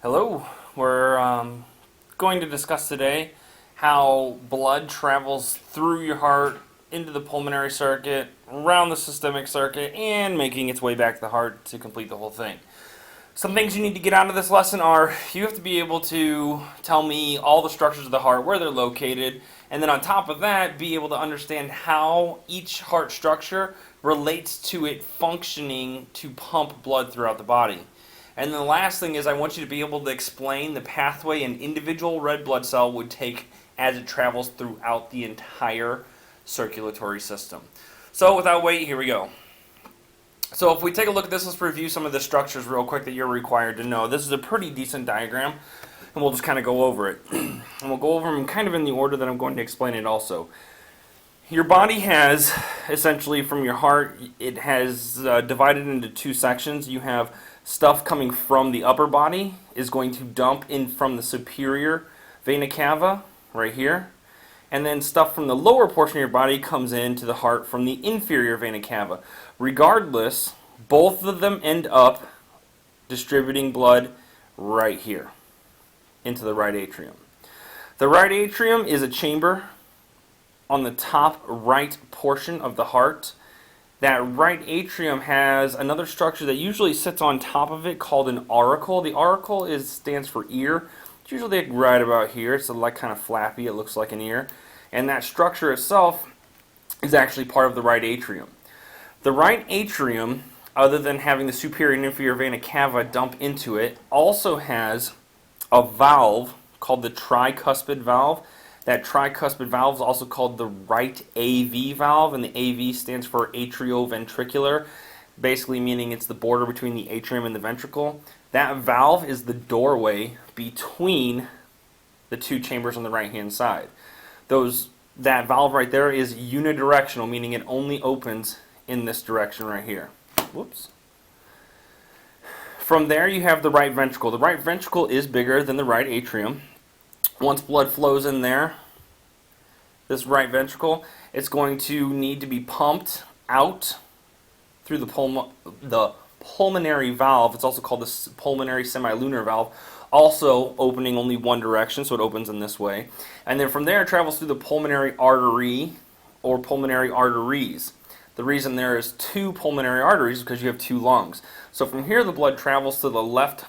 Hello, we're going to discuss today how blood travels through your heart into the pulmonary circuit, around the systemic circuit, and making its way back to the heart to complete the whole thing. Some things you need to get out of this lesson are you have to be able to tell me all the structures of the heart, where they're located, and then on top of that, be able to understand how each heart structure relates to it functioning to pump blood throughout the body. And then the last thing is I want you to be able to explain the pathway an individual red blood cell would take as it travels throughout the entire circulatory system. So without wait, here we go. So if we take a look at this, let's review some of the structures real quick that you're required to know. This is a pretty decent diagram, and we'll just kind of go over it. And we'll go over them kind of in the order that I'm going to explain it also. Your body has, essentially from your heart, it has divided into two sections. You have stuff coming from the upper body is going to dump in from the superior vena cava, right here. And then stuff from the lower portion of your body comes into the heart from the inferior vena cava. Regardless, both of them end up distributing blood right here into the right atrium. The right atrium is a chamber on the top right portion of the heart. That right atrium has another structure that usually sits on top of it called an auricle. The auricle stands for ear. It's usually right about here. It's like kind of flappy. It looks like an ear. And that structure itself is actually part of the right atrium. The right atrium, other than having the superior and inferior vena cava dump into it, also has a valve called the tricuspid valve. That tricuspid valve is also called the right AV valve, and the AV stands for atrioventricular, basically meaning it's the border between the atrium and the ventricle. That valve is the doorway between the two chambers on the right-hand side. That valve right there is unidirectional, meaning it only opens in this direction right here. Whoops. From there, you have the right ventricle. The right ventricle is bigger than the right atrium. Once blood flows in there, this right ventricle, it's going to need to be pumped out through the pulmonary valve. It's also called the pulmonary semilunar valve, also opening only one direction, so it opens in this way. And then from there, it travels through the pulmonary artery or pulmonary arteries. The reason there is two pulmonary arteries is because you have two lungs. So from here, the blood travels to the left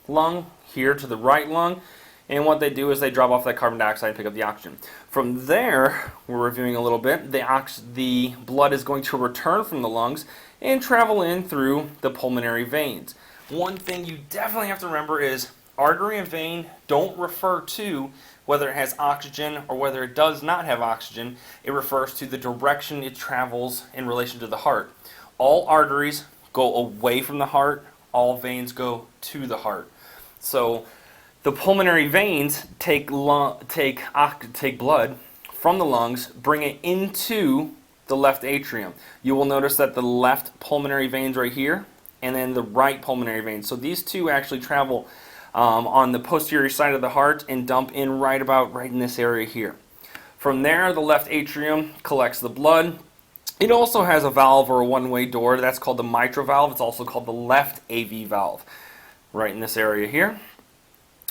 lung, here to the right lung, and what they do is they drop off that carbon dioxide and pick up the oxygen. From there, we're reviewing a little bit, the blood is going to return from the lungs and travel in through the pulmonary veins. One thing you definitely have to remember is artery and vein don't refer to whether it has oxygen or whether it does not have oxygen. It refers to the direction it travels in relation to the heart. All arteries go away from the heart, all veins go to the heart. So the pulmonary veins take blood from the lungs, bring it into the left atrium. You will notice that the left pulmonary veins right here, and then the right pulmonary veins. So these two actually travel on the posterior side of the heart and dump in right in this area here. From there, the left atrium collects the blood. It also has a valve or a one-way door. That's called the mitral valve. It's also called the left AV valve, right in this area here.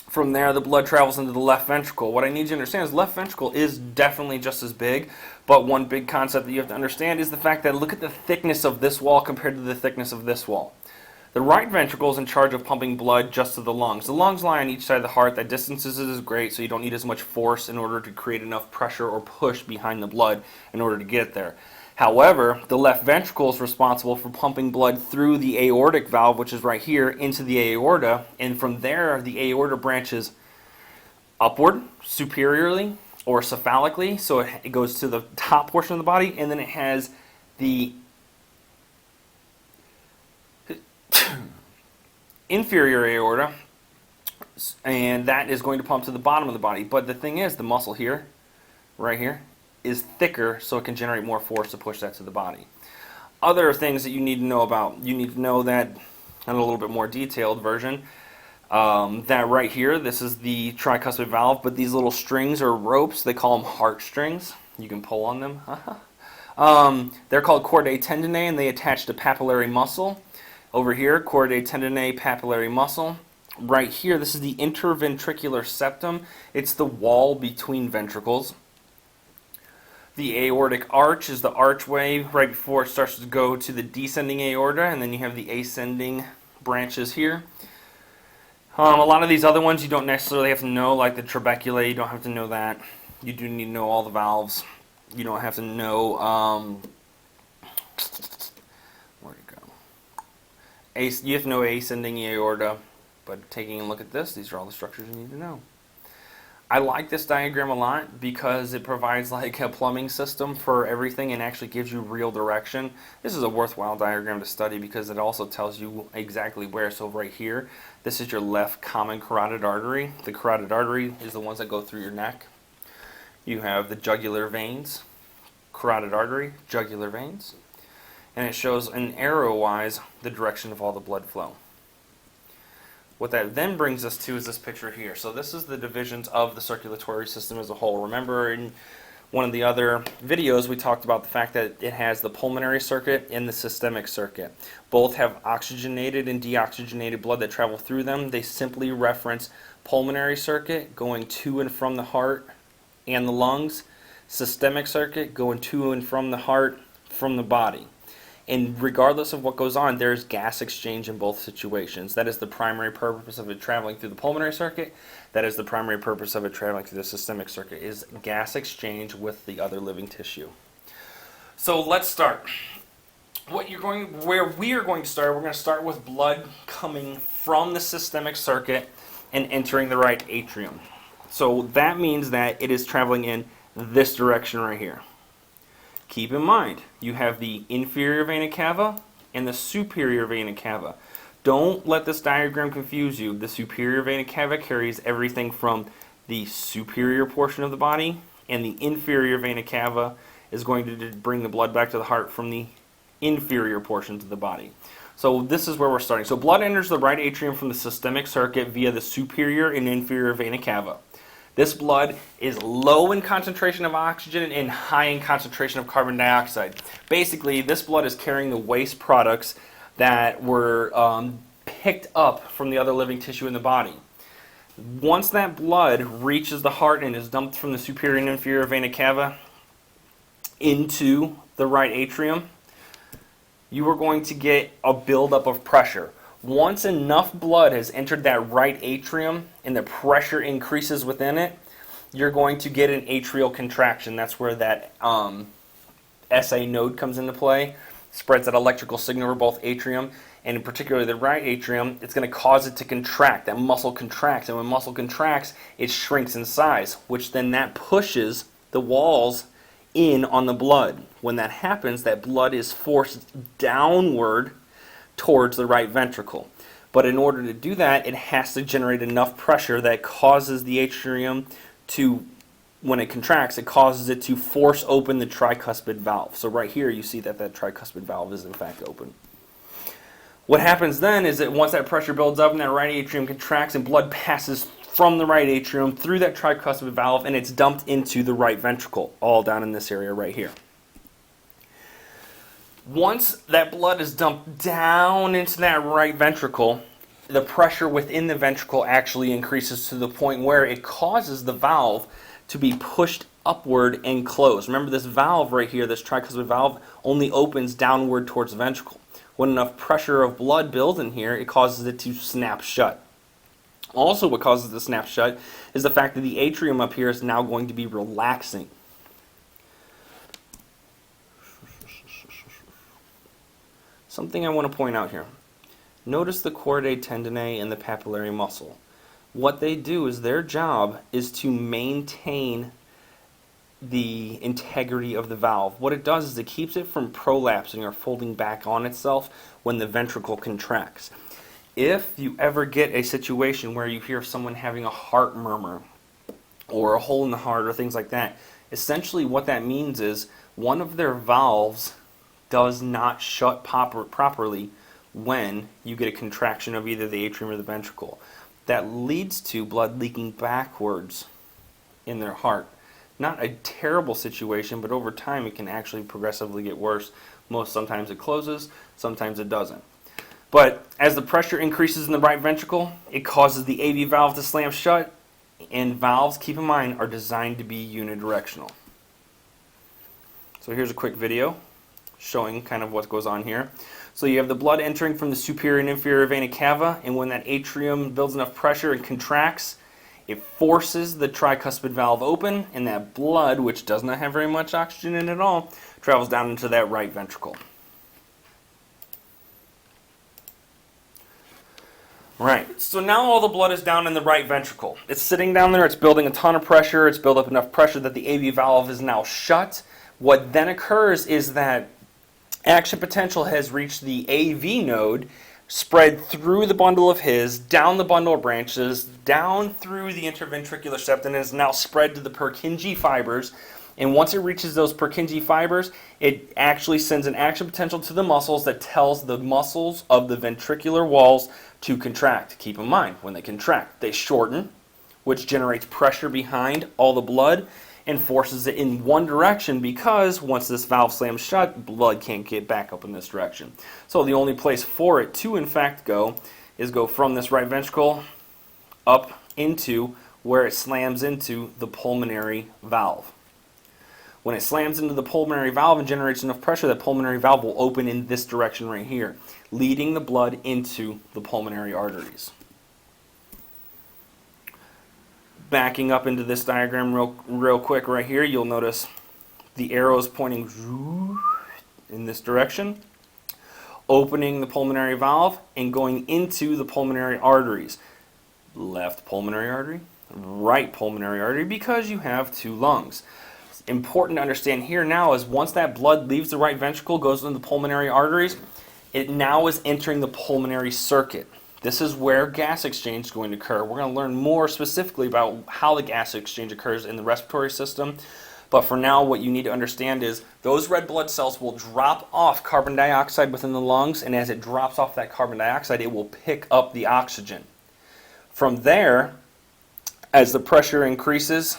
From there, the blood travels into the left ventricle. What I need you to understand is left ventricle is definitely just as big, but one big concept that you have to understand is the fact that look at the thickness of this wall compared to the thickness of this wall. The right ventricle is in charge of pumping blood just to the lungs. The lungs lie on each side of the heart. That distance is great, so you don't need as much force in order to create enough pressure or push behind the blood in order to get there. However, the left ventricle is responsible for pumping blood through the aortic valve, which is right here, into the aorta, and from there the aorta branches upward, superiorly, or cephalically, so it goes to the top portion of the body, and then it has the inferior aorta, and that is going to pump to the bottom of the body. But the thing is, the muscle here, right here, is thicker, so it can generate more force to push that to the body. Other things that you need to know about, you need to know that, in a little bit more detailed version, that right here, this is the tricuspid valve, but these little strings or ropes, they call them heart strings. You can pull on them. They're called chordae tendineae, and they attach to papillary muscle. Over here, chordae tendineae, papillary muscle. Right here, this is the interventricular septum. It's the wall between ventricles. The aortic arch is the archway right before it starts to go to the descending aorta, and then you have the ascending branches here. A lot of these other ones you don't necessarily have to know, like the trabeculae, you don't have to know that. You do need to know all the valves. You don't have to know, where'd it go? You have to know ascending aorta, but taking a look at this, these are all the structures you need to know. I like this diagram a lot because it provides like a plumbing system for everything and actually gives you real direction. This is a worthwhile diagram to study because it also tells you exactly where. So right here, this is your left common carotid artery. The carotid artery is the ones that go through your neck. You have the jugular veins, carotid artery, jugular veins, and it shows an arrow-wise the direction of all the blood flow. What that then brings us to is this picture here. So this is the divisions of the circulatory system as a whole. Remember in one of the other videos we talked about the fact that it has the pulmonary circuit and the systemic circuit. Both have oxygenated and deoxygenated blood that travel through them. They simply reference pulmonary circuit going to and from the heart and the lungs, systemic circuit going to and from the heart from the body. And regardless of what goes on, there's gas exchange in both situations. That is the primary purpose of it traveling through the pulmonary circuit. That is the primary purpose of it traveling through the systemic circuit, is gas exchange with the other living tissue. So let's start. Where we are going to start, we're going to start with blood coming from the systemic circuit and entering the right atrium. So that means that it is traveling in this direction right here. Keep in mind, you have the inferior vena cava and the superior vena cava. Don't let this diagram confuse you. The superior vena cava carries everything from the superior portion of the body, and the inferior vena cava is going to bring the blood back to the heart from the inferior portions of the body. So this is where we're starting. So blood enters the right atrium from the systemic circuit via the superior and inferior vena cava. This blood is low in concentration of oxygen and high in concentration of carbon dioxide. Basically, this blood is carrying the waste products that were picked up from the other living tissue in the body. Once that blood reaches the heart and is dumped from the superior and inferior vena cava into the right atrium, you are going to get a buildup of pressure. Once enough blood has entered that right atrium and the pressure increases within it, you're going to get an atrial contraction. That's where that SA node comes into play. Spreads that electrical signal over both atrium, and in particular the right atrium. It's going to cause it to contract. That muscle contracts, and when muscle contracts, it shrinks in size, which then that pushes the walls in on the blood. When that happens, that blood is forced downward towards the right ventricle. But in order to do that, it has to generate enough pressure that causes the atrium to, when it contracts, it causes it to force open the tricuspid valve. So right here you see that that tricuspid valve is in fact open. What happens then is that once that pressure builds up and that right atrium contracts and blood passes from the right atrium through that tricuspid valve and it's dumped into the right ventricle, all down in this area right here. Once that blood is dumped down into that right ventricle, the pressure within the ventricle actually increases to the point where it causes the valve to be pushed upward and closed. Remember, this valve right here, this tricuspid valve, only opens downward towards the ventricle. When enough pressure of blood builds in here, it causes it to snap shut. Also, what causes it to snap shut is the fact that the atrium up here is now going to be relaxing. Something I want to point out here. Notice the chordae tendineae and the papillary muscle. What they do is their job is to maintain the integrity of the valve. What it does is it keeps it from prolapsing or folding back on itself when the ventricle contracts. If you ever get a situation where you hear someone having a heart murmur or a hole in the heart or things like that, essentially what that means is one of their valves does not shut properly when you get a contraction of either the atrium or the ventricle. That leads to blood leaking backwards in their heart. Not a terrible situation, but over time it can actually progressively get worse. Sometimes it closes, sometimes it doesn't. But as the pressure increases in the right ventricle, it causes the AV valve to slam shut, and valves, keep in mind, are designed to be unidirectional. So here's a quick video showing kind of what goes on here. So you have the blood entering from the superior and inferior vena cava, and when that atrium builds enough pressure and contracts, it forces the tricuspid valve open, and that blood, which does not have very much oxygen in it at all, travels down into that right ventricle. Right, so now all the blood is down in the right ventricle. It's sitting down there, it's building a ton of pressure, it's built up enough pressure that the AV valve is now shut. What then occurs is that action potential has reached the AV node, spread through the bundle of His, down the bundle of branches, down through the interventricular septum, and is now spread to the Purkinje fibers. And once it reaches those Purkinje fibers, it actually sends an action potential to the muscles that tells the muscles of the ventricular walls to contract. Keep in mind, when they contract, they shorten, which generates pressure behind all the blood and forces it in one direction, because once this valve slams shut, blood can't get back up in this direction. So the only place for it to in fact go is go from this right ventricle up into where it slams into the pulmonary valve. When it slams into the pulmonary valve and generates enough pressure, that pulmonary valve will open in this direction right here, leading the blood into the pulmonary arteries. Backing up into this diagram real quick right here, you'll notice the arrows pointing in this direction, opening the pulmonary valve and going into the pulmonary arteries. Left pulmonary artery, right pulmonary artery, because you have two lungs. Important to understand here now is once that blood leaves the right ventricle, goes into the pulmonary arteries, it now is entering the pulmonary circuit. This is where gas exchange is going to occur. We're going to learn more specifically about how the gas exchange occurs in the respiratory system. But for now, what you need to understand is those red blood cells will drop off carbon dioxide within the lungs, and as it drops off that carbon dioxide, it will pick up the oxygen. From there, as the pressure increases,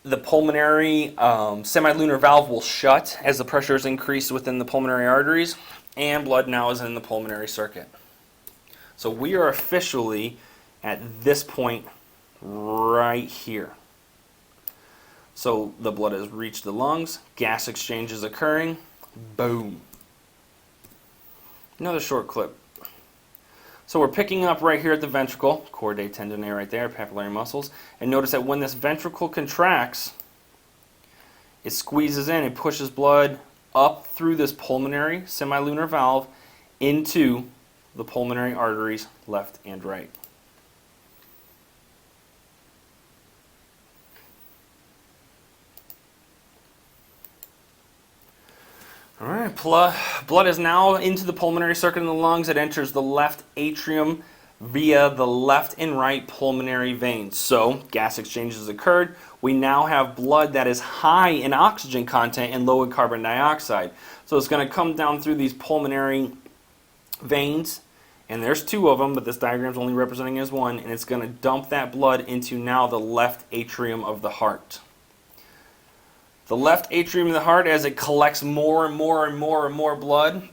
the pulmonary semilunar valve will shut as the pressure is increased within the pulmonary arteries, and blood now is in the pulmonary circuit. So we are officially at this point right here. So the blood has reached the lungs, gas exchange is occurring, boom. Another short clip. So we're picking up right here at the ventricle, chordae tendonae right there, papillary muscles, and notice that when this ventricle contracts, it squeezes in and pushes blood up through this pulmonary semilunar valve into the pulmonary arteries left and right. All right, blood is now into the pulmonary circuit in the lungs. It enters the left atrium via the left and right pulmonary veins. So gas exchange has occurred. We now have blood that is high in oxygen content and low in carbon dioxide. So it's going to come down through these pulmonary veins, and there's two of them, but this diagram is only representing as one, and it's going to dump that blood into now the left atrium of the heart. The left atrium of the heart, as it collects more and more and more and more blood,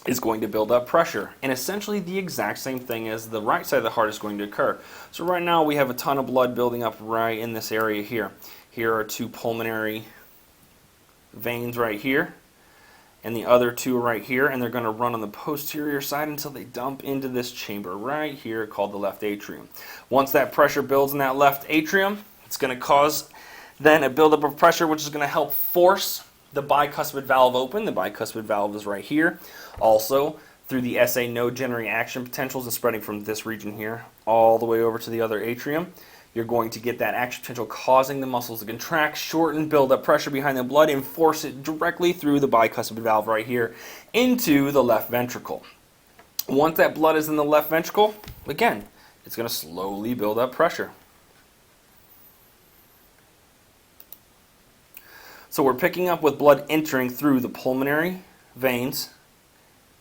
is going to build up pressure. And essentially the exact same thing as the right side of the heart is going to occur. So right now we have a ton of blood building up right in this area here. Here are two pulmonary veins right here, and the other two right here, and they're going to run on the posterior side until they dump into this chamber right here called the left atrium. Once that pressure builds in that left atrium, it's going to cause then a buildup of pressure, which is going to help force the bicuspid valve open. The bicuspid valve is right here. Also, through the SA node generating action potentials and spreading from this region here all the way over to the other atrium, you're going to get that action potential causing the muscles to contract, shorten, build up pressure behind the blood, and force it directly through the bicuspid valve right here into the left ventricle. Once that blood is in the left ventricle, again, it's going to slowly build up pressure. So we're picking up with blood entering through the pulmonary veins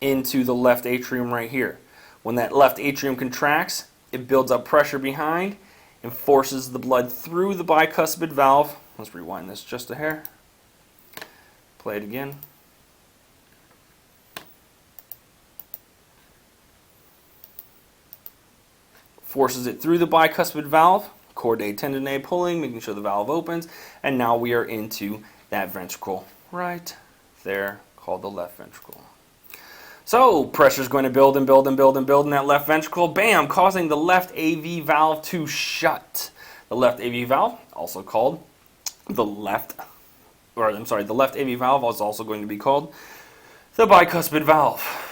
into the left atrium right here. When that left atrium contracts, it builds up pressure behind and forces the blood through the bicuspid valve. Let's rewind this just a hair. Play it again. forces it through the bicuspid valve, chordae tendineae pulling, making sure the valve opens, and now we are into that ventricle right there called the left ventricle. So pressure is going to build and build and build and build in that left ventricle, bam, causing the left AV valve to shut. The left AV valve, also called the left AV valve is also going to be called the bicuspid valve.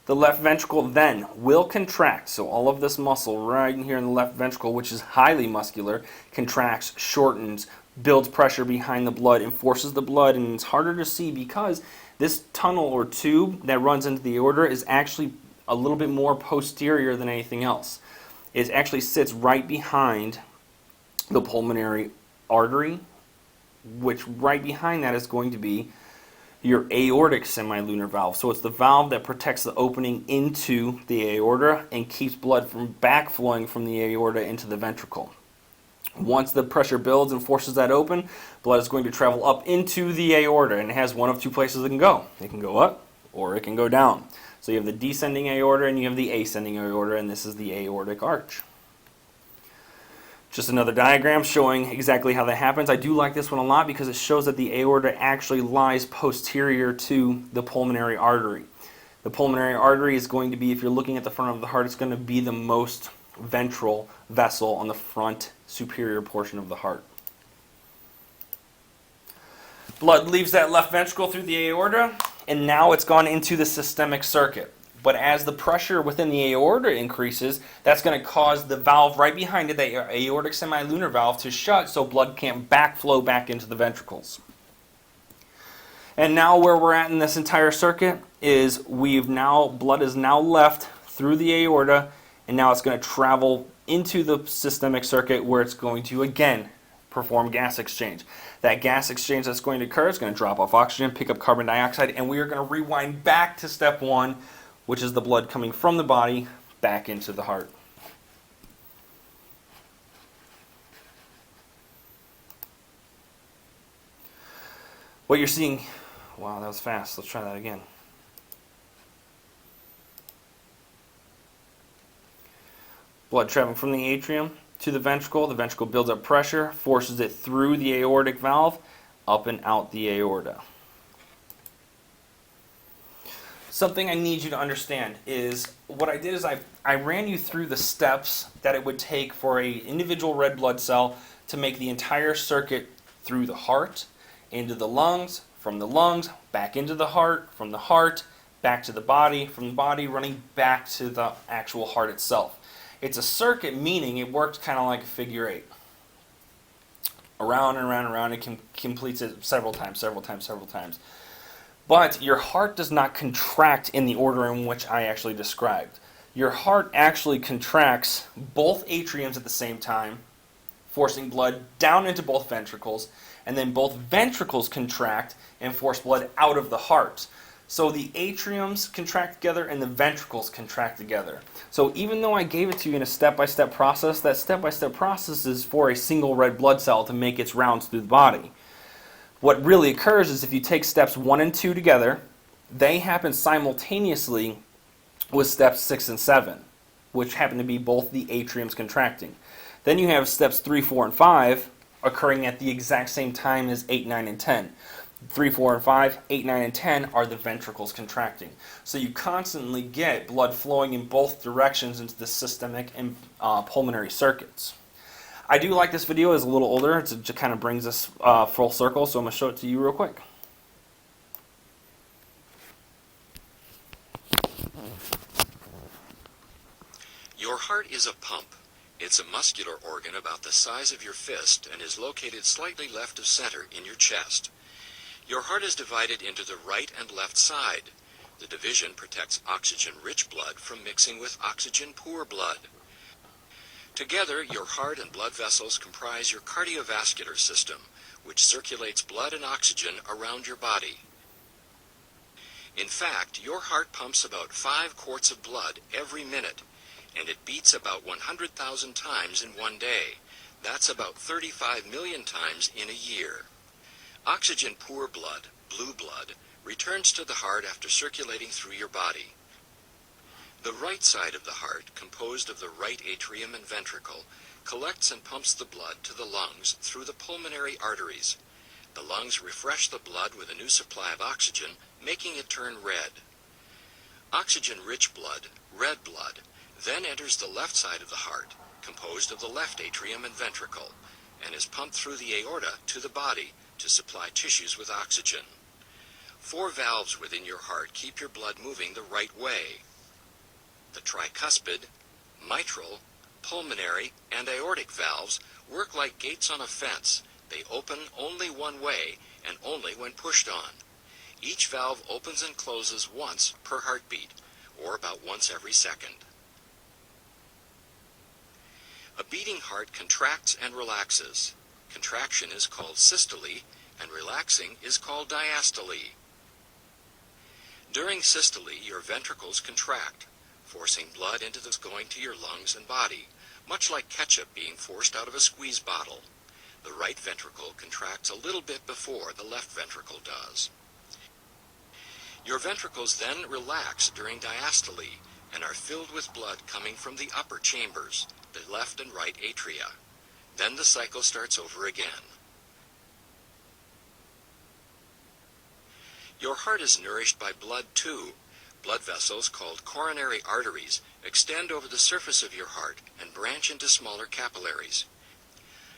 The left ventricle then will contract, so all of this muscle right in here in the left ventricle, which is highly muscular, contracts, shortens, builds pressure behind the blood, and forces the blood, and it's harder to see because this tunnel or tube that runs into the aorta is actually a little bit more posterior than anything else. It actually sits right behind the pulmonary artery, which right behind that is going to be your aortic semilunar valve. So it's the valve that protects the opening into the aorta and keeps blood from backflowing from the aorta into the ventricle. Once the pressure builds and forces that open, blood is going to travel up into the aorta, and it has one of two places it can go. It can go up or it can go down. So you have the descending aorta and you have the ascending aorta, and this is the aortic arch. Just another diagram showing exactly how that happens. I do like this one a lot because it shows that the aorta actually lies posterior to the pulmonary artery. The pulmonary artery is going to be, if you're looking at the front of the heart, it's going to be the most ventral vessel on the front superior portion of the heart. Blood leaves that left ventricle through the aorta, and now it's gone into the systemic circuit. But as the pressure within the aorta increases, that's going to cause the valve right behind it, the aortic semilunar valve, to shut so blood can't backflow back into the ventricles. And now where we're at in this entire circuit is blood is now left through the aorta, and now it's going to travel into the systemic circuit where it's going to again perform gas exchange. That gas exchange that's going to occur is going to drop off oxygen, pick up carbon dioxide, and we are going to rewind back to step one, which is the blood coming from the body back into the heart. What you're seeing, wow, that was fast. Let's try that again. Blood traveling from the atrium to the ventricle builds up pressure, forces it through the aortic valve, up and out the aorta. Something I need you to understand is what I did is I ran you through the steps that it would take for an individual red blood cell to make the entire circuit through the heart, into the lungs, from the lungs, back into the heart, from the heart, back to the body, from the body running back to the actual heart itself. It's a circuit, meaning it works kind of like a figure eight. Around and around and around, it completes it several times. But your heart does not contract in the order in which I actually described. Your heart actually contracts both atriums at the same time, forcing blood down into both ventricles, and then both ventricles contract and force blood out of the heart. So the atriums contract together and the ventricles contract together. So even though I gave it to you in a step-by-step process, that step-by-step process is for a single red blood cell to make its rounds through the body. What really occurs is if you take steps 1 and 2 together, they happen simultaneously with steps 6 and 7, which happen to be both the atriums contracting. Then you have steps 3, 4, and 5 occurring at the exact same time as 8, 9, and 10. 3, 4, and 5, 8, 9, and 10 are the ventricles contracting. So you constantly get blood flowing in both directions into the systemic and pulmonary circuits. I do like this video. It's a little older. It just kind of brings us full circle, so I'm going to show it to you real quick. Your heart is a pump. It's a muscular organ about the size of your fist and is located slightly left of center in your chest. Your heart is divided into the right and left side. The division protects oxygen-rich blood from mixing with oxygen-poor blood. Together, your heart and blood vessels comprise your cardiovascular system, which circulates blood and oxygen around your body. In fact, your heart pumps about 5 quarts of blood every minute, and it beats about 100,000 times in one day. That's about 35 million times in a year. Oxygen-poor blood, blue blood, returns to the heart after circulating through your body. The right side of the heart, composed of the right atrium and ventricle, collects and pumps the blood to the lungs through the pulmonary arteries. The lungs refresh the blood with a new supply of oxygen, making it turn red. Oxygen-rich blood, red blood, then enters the left side of the heart, composed of the left atrium and ventricle, and is pumped through the aorta to the body to supply tissues with oxygen. 4 valves within your heart keep your blood moving the right way. The tricuspid, mitral, pulmonary, and aortic valves work like gates on a fence. They open only one way and only when pushed on. Each valve opens and closes once per heartbeat, or about once every second. A beating heart contracts and relaxes. Contraction is called systole, and relaxing is called diastole. During systole, your ventricles contract, forcing blood into the going to your lungs and body, much like ketchup being forced out of a squeeze bottle. The right ventricle contracts a little bit before the left ventricle does. Your ventricles then relax during diastole and are filled with blood coming from the upper chambers, the left and right atria. Then the cycle starts over again. Your heart is nourished by blood too. Blood vessels called coronary arteries extend over the surface of your heart and branch into smaller capillaries.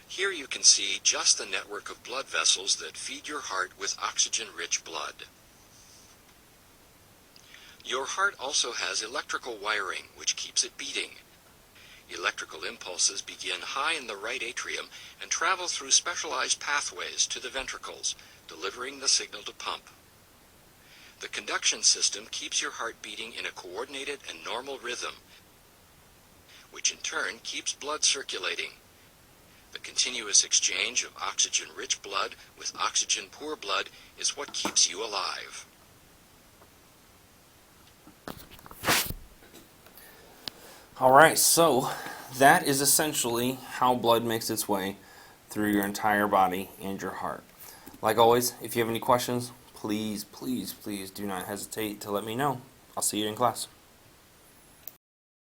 Here you can see just the network of blood vessels that feed your heart with oxygen-rich blood. Your heart also has electrical wiring, which keeps it beating. Electrical impulses begin high in the right atrium and travel through specialized pathways to the ventricles, delivering the signal to pump. The conduction system keeps your heart beating in a coordinated and normal rhythm, which in turn keeps blood circulating. The continuous exchange of oxygen-rich blood with oxygen-poor blood is what keeps you alive. Alright, so that is essentially how blood makes its way through your entire body and your heart. Like always, if you have any questions, please do not hesitate to let me know. I'll see you in class.